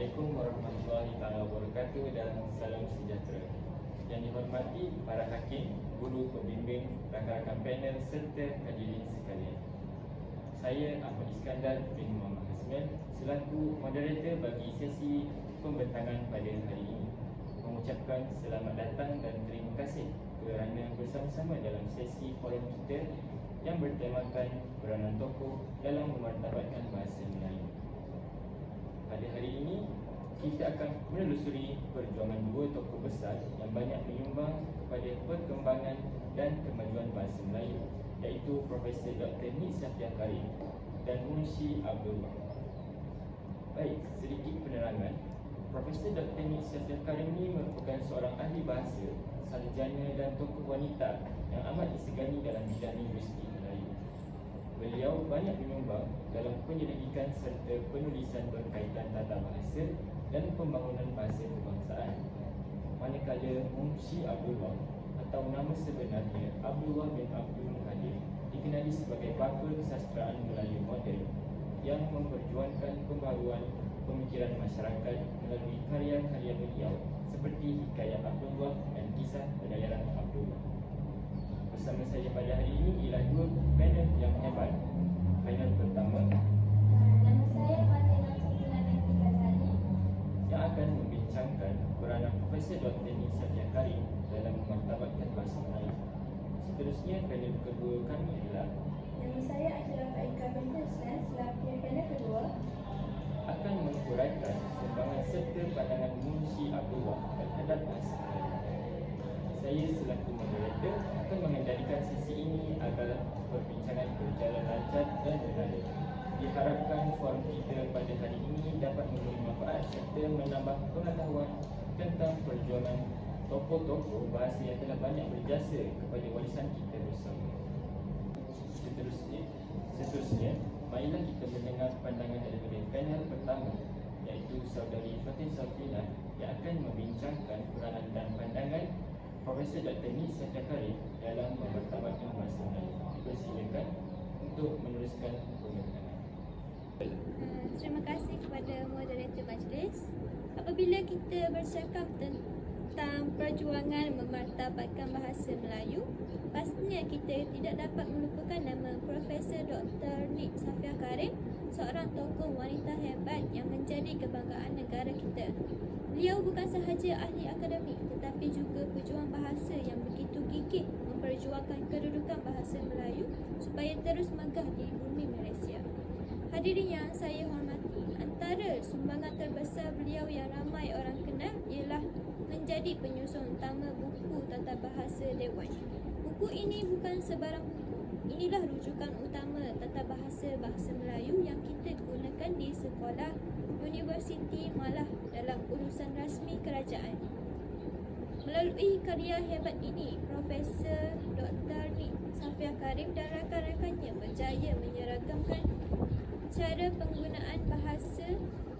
Assalamualaikum warahmatullahi wabarakatuh dan salam sejahtera. Yang dihormati para hakim, guru pembimbing, rakan-rakan panel serta hadirin sekalian. Saya Ahmad Iskandar bin Muhammad Hasmel selaku moderator bagi sesi pembentangan pada hari ini. Mengucapkan selamat datang dan terima kasih kerana bersama-sama dalam sesi forum kita yang bertemakan peranan tokoh dalam memartabatkan bahasa Melayu. Pada hari ini, kita akan menelusuri perjuangan dua tokoh besar yang banyak menyumbang kepada perkembangan dan kemajuan bahasa Melayu, iaitu Profesor Dr. Nik Safia Karim dan Munshi Abdullah. Baik, sedikit penerangan. Profesor Dr. Nik Safia Karim ini merupakan seorang ahli bahasa, sarjana dan tokoh wanita yang amat disegani dalam bidang linguistik Melayu. Beliau banyak menyumbang dalam penyelidikan serta penulisan berkaitan tata bahasa dan pembangunan bahasa kebangsaan. Manakala Munshi Abdullah atau nama sebenarnya Abdullah bin Abdul Muhadir dikenali sebagai bapa kesastraan Melayu moden yang memperjuangkan pembaruan pemikiran masyarakat melalui karya-karya beliau seperti Hikayat Abdullah dan Kisah Pendayaran Abdullah. Bersama saya pada hari ini ialah dua panel yang hebat. Panel pertama, nama saya Fatimah Sofina binti Ghazali, yang akan membincangkan peranan Profesor Dr. Nik Safia Karim dalam memartabatkan bahasa Melayu. Seterusnya, panel kedua kami adalah nama saya Akira Faika binti Husnan selaku panel kedua, akan menguraikan sumbangan serta pandangan Munshi Abdullah terhadap bahasa Melayu. Saya selaku moderator akan mengendalikan sesi ini agar perbincangan berjalan lancar dan menarik. Diharapkan forum kita pada hari ini dapat memberi manfaat serta menambah pengetahuan tentang perjuangan tokoh-tokoh bahasa yang telah banyak berjasa kepada warisan kita bersama. Seterusnya, marilah kita mendengar pandangan daripada panel pertama, iaitu Saudari Fatin Safina yang akan membincangkan peranan dan pandangan Profesor Dr. Nik Safia Karim dalam memartabatkan bahasa Melayu. Dipersilakan untuk meneruskan pembentangan. Terima kasih kepada moderator majlis. Apabila kita bercakap tentang perjuangan memartabatkan bahasa Melayu, pastinya kita tidak dapat melupakan nama Profesor Dr. Nik Safia Karim, seorang tokoh wanita hebat yang menjadi kebanggaan negara kita. Beliau bukan sahaja ahli akademik tetapi juga pejuang bahasa yang begitu gigih memperjuangkan kedudukan bahasa Melayu supaya terus megah di bumi Malaysia. Hadirin yang saya hormati, antara sumbangan terbesar beliau yang ramai orang kenal ialah menjadi penyusun utama buku tata bahasa Dewan. Buku ini bukan sebarang buku. Inilah rujukan utama tata bahasa Melayu yang kita gunakan di sekolah, universiti, malah dalam urusan rasmi kerajaan. Melalui karya hebat ini, Profesor Dr. Nik Safia Karim dan rakan-rakannya berjaya menyeragamkan cara penggunaan bahasa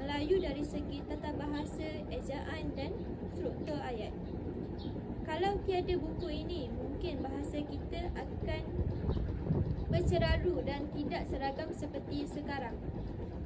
Melayu dari segi tata bahasa, ejaan dan struktur ayat. Kalau tiada buku ini, mungkin bahasa kita akan berceraru dan tidak seragam seperti sekarang.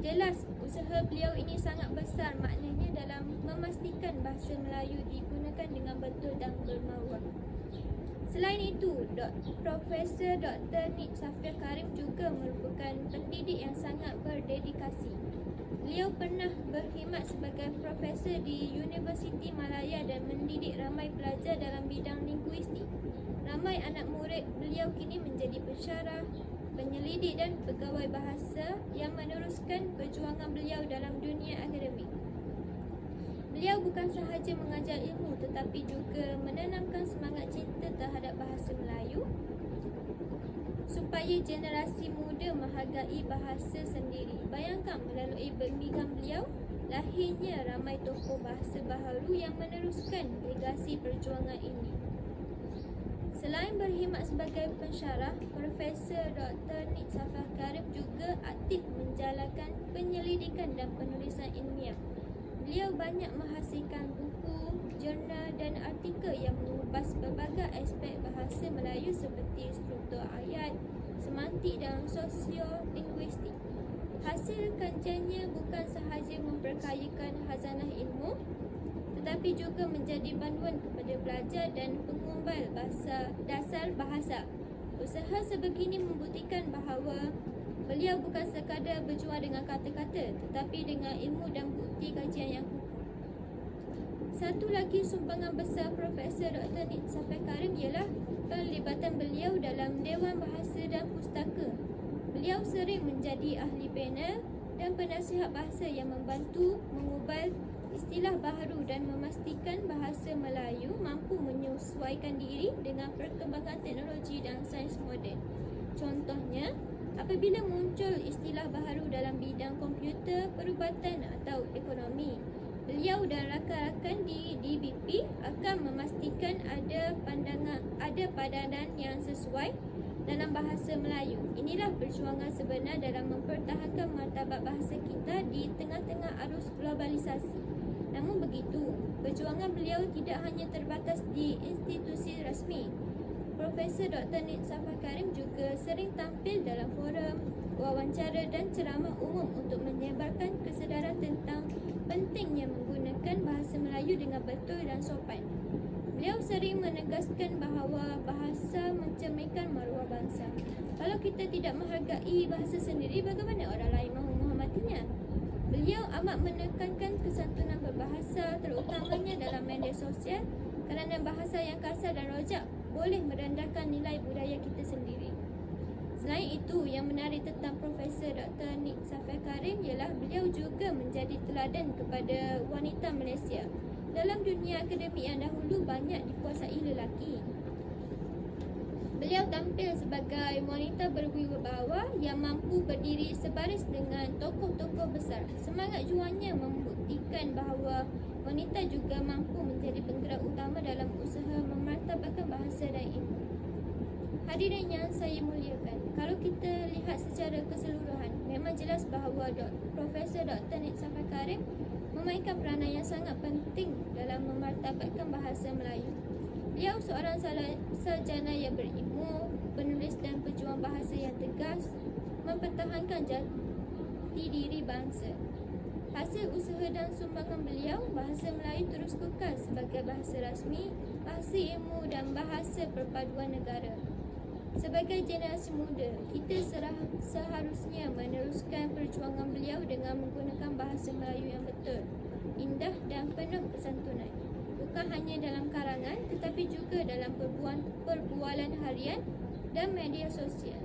Jelas, usaha beliau ini sangat besar maknanya dalam memastikan bahasa Melayu digunakan dengan betul dan bermaruah. Selain itu, Profesor Dr. Nik Safia Karim juga merupakan pendidik yang sangat berdedikasi. Beliau pernah berkhidmat sebagai profesor di Universiti Malaya dan mendidik ramai pelajar dalam bidang linguistik. Ramai anak murid beliau kini menjadi pensyarah, penyelidik dan pegawai bahasa yang meneruskan perjuangan beliau dalam dunia akademik. Beliau bukan sahaja mengajar ilmu tetapi juga menanamkan semangat cinta terhadap bahasa Melayu supaya generasi muda menghargai bahasa sendiri. Bayangkan melalui bimbingan beliau, lahirnya ramai tokoh bahasa baharu yang meneruskan legasi perjuangan ini. Selain berkhidmat sebagai pensyarah, Profesor Dr. Nik Safia Karim juga aktif menjalankan penyelidikan dan penulisan ilmiah. Beliau banyak menghasilkan buku, jurnal dan artikel yang mengupas berbagai aspek bahasa Melayu seperti struktur ayat, semantik dan sosiolinguistik. Hasil kajiannya bukan sahaja memperkayakan khazanah ilmu, tetapi juga menjadi panduan kepada pelajar dan pengumbal dasar bahasa. Usaha sebegini membuktikan bahawa beliau bukan sekadar berjuang dengan kata-kata, tetapi dengan ilmu dan bukti kajian yang kukuh. Satu lagi sumbangan besar Profesor Dr. Nik Safai Karim ialah pelibatan beliau dalam Dewan Bahasa dan Pustaka. Beliau sering menjadi ahli panel dan penasihat bahasa yang membantu mengubal istilah baharu dan memastikan bahasa Melayu mampu menyesuaikan diri dengan perkembangan teknologi dan sains moden. Contohnya, apabila muncul istilah baharu dalam bidang komputer, perubatan atau ekonomi, beliau dan rakan-rakan di DBP akan memastikan ada padanan yang sesuai dalam bahasa Melayu. Inilah perjuangan sebenar dalam mempertahankan martabat bahasa kita di tengah-tengah arus globalisasi. Namun begitu, perjuangan beliau tidak hanya terbatas di institusi rasmi. Profesor Dr. Nik Safai Karim juga sering tampil dalam forum, wawancara dan ceramah umum untuk menyebarkan kesedaran tentang pentingnya menggunakan bahasa Melayu dengan betul dan sopan. Beliau sering menegaskan bahawa bahasa mencerminkan maruah bangsa. Kalau kita tidak menghargai bahasa sendiri, bagaimana orang lain mahu menghormatinya? Beliau amat menekankan kesantunan berbahasa, terutamanya dalam media sosial, kerana bahasa yang kasar dan rojak boleh merendahkan nilai budaya kita sendiri. Selain itu, yang menarik tentang Profesor Dr. Nik Safai Karim ialah beliau juga menjadi teladan kepada wanita Malaysia. Dalam dunia akademik yang dahulu banyak dikuasai lelaki, beliau tampil sebagai wanita berwibawa yang mampu berdiri sebaris dengan tokoh-tokoh besar. Semangat juangnya membuktikan bahawa wanita juga mampu menjadi penggerak utama dalam usaha memartabatkan bahasa dan ilmu. Hadirin yang saya muliakan, kalau kita lihat secara keseluruhan, memang jelas bahawa Profesor Dr. Nik Safai Karim memainkan peranan yang sangat penting dalam memartabatkan bahasa Melayu. Beliau seorang sarjana yang berilmu, penulis dan pejuang bahasa yang tegas, mempertahankan jati diri bangsa. Hasil usaha dan sumbangan beliau, bahasa Melayu terus kekal sebagai bahasa rasmi, bahasa ilmu dan bahasa perpaduan negara. Sebagai generasi muda, kita seharusnya meneruskan perjuangan beliau dengan menggunakan bahasa Melayu yang betul, indah dan penuh kesantunan. Bukan hanya dalam karangan, tetapi juga dalam perbualan harian dan media sosial.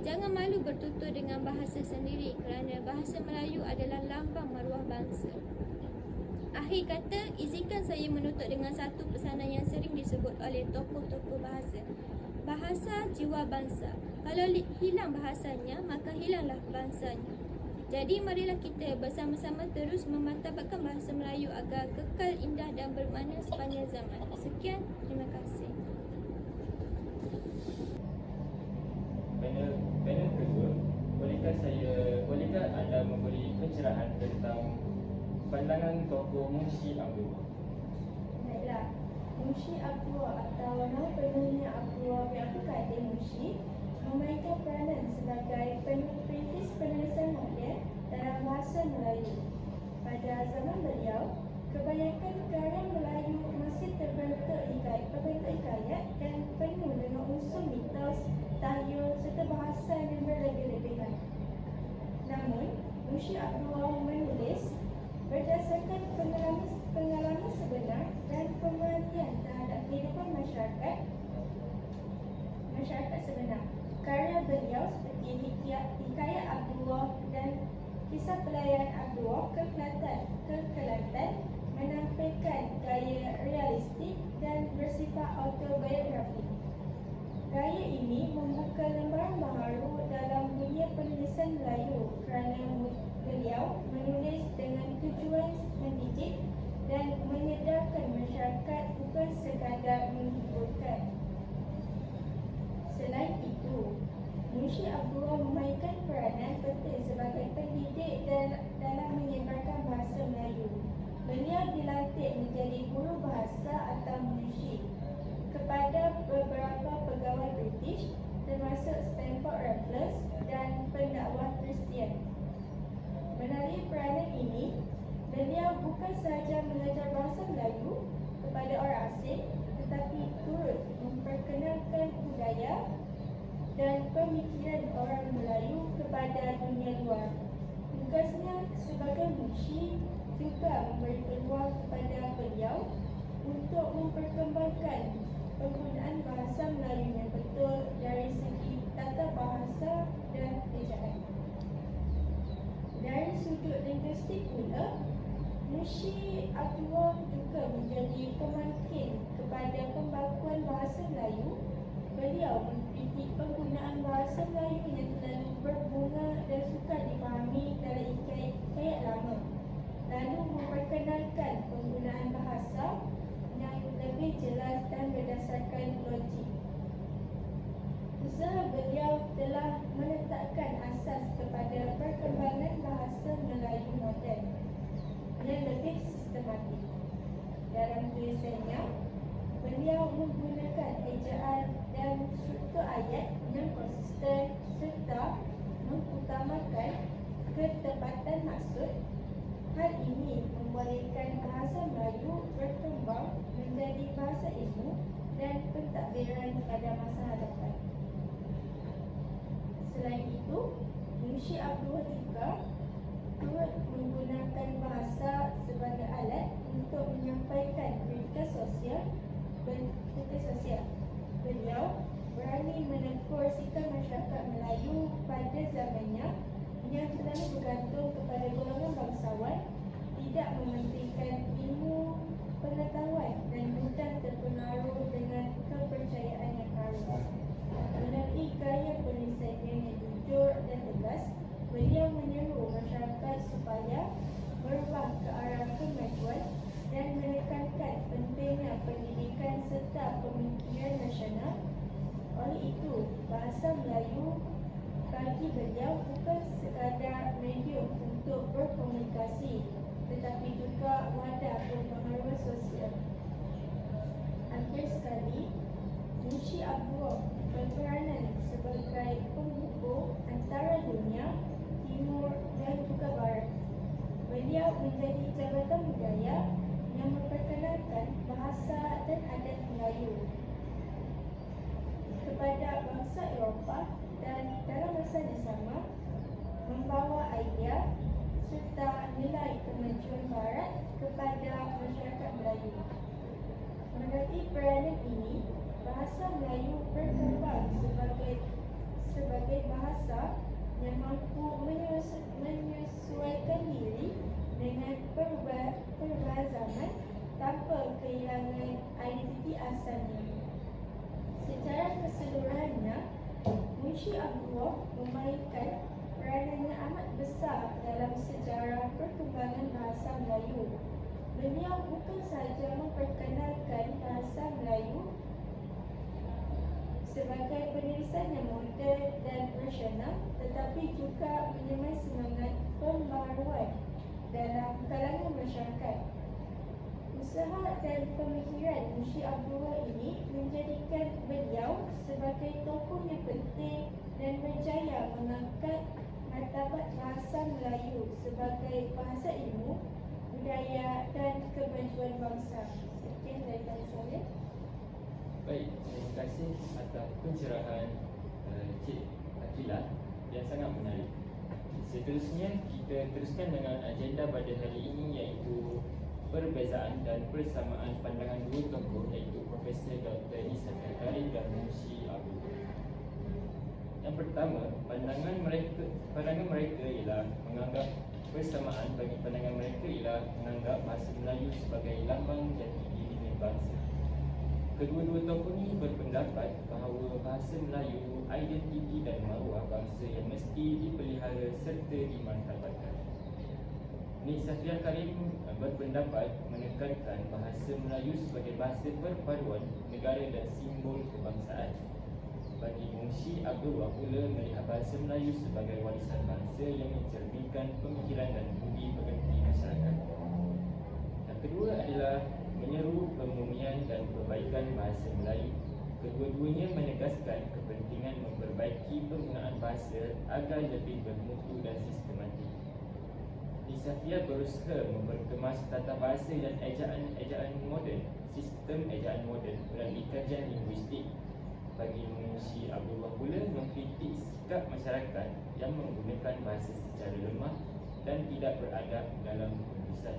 Jangan malu bertutur dengan bahasa sendiri kerana bahasa Melayu adalah lambang maruah bangsa. Akhir kata, izinkan saya menutup dengan satu pesanan yang sering disebut oleh tokoh-tokoh bahasa. Bahasa jiwa bangsa. Kalau hilang bahasanya, maka hilanglah bangsanya. Jadi marilah kita bersama-sama terus memartabatkan bahasa Melayu agar kekal indah dan bermakna sepanjang zaman. Sekian, terima kasih. Panel kedua, bolehkah anda memberi pencerahan tentang pandangan tokoh Munshi Abdullah? Baiklah, Munshi Abdullah atau nama penuhnya Abdullah bin Abdul Kadir Munshi memainkan peranan sebagai perintis penulisan moden dalam bahasa Melayu. Pada zaman beliau, kebanyakan karya Melayu masih berbentuk hikayat dan penuh dengan unsur mitos, tahyul serta bahasa yang berlebih-lebihan. Namun, Munshi Abdullah menulis berdasarkan pengalaman sebenar dan pemerhatian terhadap kehidupan masyarakat sebenar. Karya beliau seperti Hikayat Abdullah dan Kisah Pelayaran Abdullah ke Kelantan menampilkan gaya realistik dan bersifat autobiografi. Gaya ini membuka lembaran baharu dalam dunia penulisan Melayu kerana beliau menulis dengan tujuan mendidik dan menyedarkan masyarakat, bukan sekadar menghiburkan. Selain itu, Munshi Abdullah memainkan peranan penting sebagai pendidik dan dalam menyebarkan bahasa Melayu. Beliau dilantik menjadi guru bahasa atau munshi kepada beberapa pegawai British termasuk Stanford Raffles dan pendakwah Kristian. asing tetapi turut memperkenalkan budaya dan pemikiran orang Melayu kepada dunia luar. Tugasnya sebagai munshi juga memberi peluang kepada beliau untuk memperkembangkan penggunaan bahasa Melayu yang betul dari segi tata bahasa dan ejaan. Dari sudut linguistik pula, Munshi Abdullah juga menjadi pemangkin kepada pembakuan bahasa Melayu. Beliau mengkritik penggunaan bahasa Melayu yang terlalu berbunga dan sukar dipahami dalam hikayat lama, lalu memperkenalkan penggunaan bahasa yang lebih jelas dan berdasarkan logik. Usaha beliau telah meletakkan asas kepada perkembangan bahasa Melayu moden yang lebih sistematik. Dalam tulisannya, beliau menggunakan ejaan dan struktur ayat yang konsisten serta mengutamakan ketepatan maksud. Hal ini membolehkan bahasa Melayu berkembang menjadi bahasa ilmu dan pentadbiran pada masa hadapan. Selain itu, Munshi Abdullah juga turut menggunakan bahasa sebagai alat untuk menyampaikan kritik sosial. Beliau berani menegur sikap masyarakat Melayu pada zamannya yang terlalu bergantung kepada golongan bangsawan, tidak mementingkan ilmu pengetahuan dan mudah terpengaruh dengan kepercayaan yang karu. Melalui gaya penulisannya yang jujur dan tegas, beliau menyeru masyarakat supaya berubah ke arah kemajuan dan menekankan pentingnya pendidikan serta pemikiran nasional. Oleh itu, bahasa Melayu bagi beliau bukan sekadar medium untuk berkomunikasi, tetapi juga wadah pembaharuan sosial. Akhir sekali, Munshi Abdullah berperanan sebagai penghubung antara dunia timur dan juga barat. Beliau menjadi jabatan budaya yang memperkenalkan bahasa dan adat Melayu kepada bangsa Eropah dan dalam masa yang sama membawa idea serta nilai kemajuan barat kepada masyarakat Melayu. Melalui peranan ini, bahasa Melayu berkembang sebagai bahasa yang mampu menyesuaikan diri dengan perubahan zaman tanpa kehilangan identiti asalnya. Secara keseluruhannya, Munshi Abdullah memainkan peranan yang amat besar dalam sejarah perkembangan bahasa Melayu. Beliau bukan sahaja memperkenalkan bahasa Melayu sebagai penulisan yang moden dan rasional, tetapi juga menyemai semangat pembaharuan dalam kalangan masyarakat. Usaha dan pemikiran Munshi Abdullah ini menjadikan beliau sebagai tokoh yang penting dan berjaya mengangkat martabat bahasa Melayu sebagai bahasa ilmu, budaya dan kemajuan bangsa. Sekian daripada saya. Baik, terima kasih atas pencerahan Cik Akilah yang sangat menarik. Seterusnya, kita teruskan dengan agenda pada hari ini, iaitu perbezaan dan persamaan pandangan dua tokoh, iaitu Profesor Dr. Safiar Karim dan Munshi Abdullah. Yang pertama, pandangan mereka ialah menganggap persamaan bagi pandangan mereka ialah menganggap bahasa Melayu sebagai lambang jati diri bangsa. Kedua-dua tokoh ini berpendapat bahawa bahasa Melayu, identiti dan maruah bangsa yang mesti dipelihara serta dimartabatkan. Nik Safiar Karim berpendapat menekankan bahasa Melayu sebagai bahasa perpaduan negara dan simbol kebangsaan. Bagi Munshi Abdullah pula melihat bahasa Melayu sebagai warisan bangsa yang mencerminkan pemikiran dan budi pekerti masyarakat. Yang kedua adalah menyeru pemurnian dan perbaikan bahasa Melayu. Kedua-duanya menegaskan kepentingan memperbaiki penggunaan bahasa agar lebih bermutu dan sistematik. Safia berusaha memperkemas tata bahasa dan ejaan moden, sistem ejaan moden melalui kajian linguistik. Bagi Munshi Abdullah pula mengkritik sikap masyarakat yang menggunakan bahasa secara lemah dan tidak beradab dalam penulisan.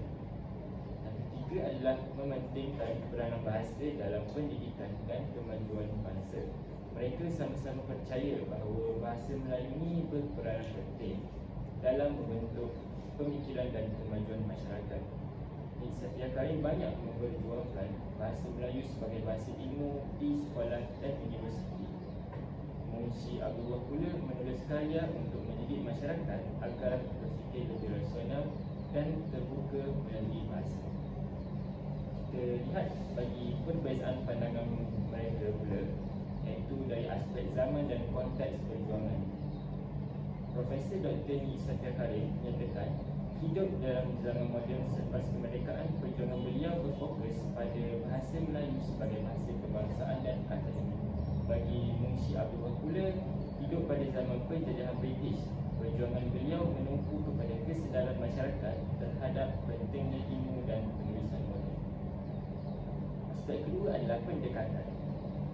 Yang ketiga adalah mementingkan peranan bahasa dalam pendidikan dan kemajuan bangsa. Mereka sama-sama percaya bahawa bahasa Melayu ini berperanan penting dalam membentuk pemikiran dan kemajuan masyarakat. Nik Safia Karim banyak memperjuangkan bahasa Melayu sebagai bahasa ilmu di sekolah dan universiti. Munshi Abdullah pula menulis karya untuk mendidik masyarakat agar berfikir lebih rasional dan terbuka melalui bahasa. Kita lihat bagi perbezaan pandangan mereka pula, iaitu dari aspek zaman dan konteks perjuangan. Profesor Dr. Nik Safia Karim menyatakan hidup dalam zaman moden selepas kemerdekaan, perjuangan beliau berfokus pada bahasa Melayu sebagai bahasa kebangsaan dan akademik. Bagi Munshi Abdullah pula, hidup pada zaman penjajahan British, perjuangan beliau menumpu kepada kesedaran masyarakat terhadap pentingnya ilmu dan penulisan moden. Aspek kedua adalah pendekatan.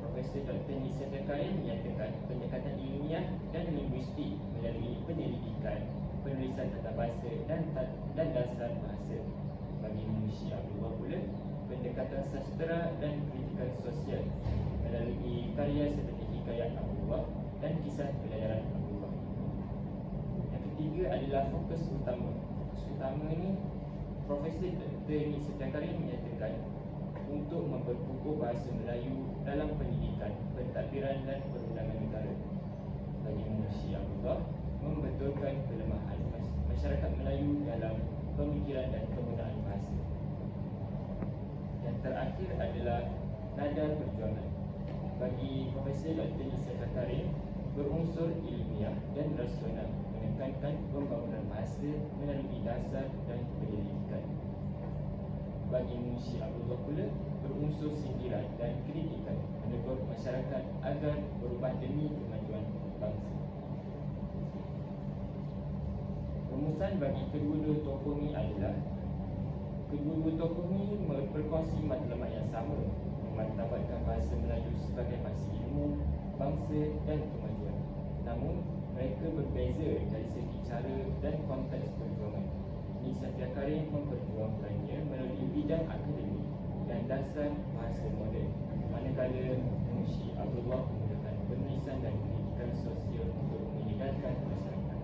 Profesor Dr. Nik Safia Karim menyatakan pendekatan ilmiah dan linguistik melalui penyelidikan, penulisan tata bahasa dan dasar bahasa. Bagi Munshi Abdullah pula, pendekatan sastera dan kritikan sosial melalui karya seperti Hikayat Abdullah dan Kisah Pelayaran Abdullah. Yang ketiga adalah fokus utama. Fokus utama ini, Profesor Dr. Nik Safia Karim menyatakan untuk memperkukuh bahasa Melayu dalam pendidikan, pentadbiran dan perundangan negara. Bagi Munshi Abdullah, membetulkan kelemahan masyarakat Melayu dalam pemikiran dan penggunaan bahasa. Yang terakhir adalah nada perjuangan. Bagi Profesor Dr. Nik Safia Karim, berunsur ilmiah dan rasional, menekankan pembangunan bahasa melalui dasar dan penyelidikan. Bagi Munshi Abdullah pula, berunsur sindiran dan kritikan, menegur masyarakat agar berubah demi kemajuan bangsa. Rumusan bagi kedua-dua tokoh ni adalah kedua-dua tokoh ni berkongsi matlamat yang sama, memartabatkan bahasa Melayu sebagai bahasa ilmu, bangsa dan kemajuan. Namun, mereka berbeza dari segi cara dan konteks perjuangan. Nik Safia Karim memperjuangkannya melalui bidang akademik dan dasar bahasa moden, manakala Munshi Abdullah menggunakan penulisan dan kritikan sosial untuk menyedarkan masyarakat.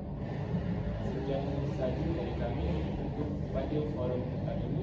Sekian sahaja dari kami untuk pada forum petang ini.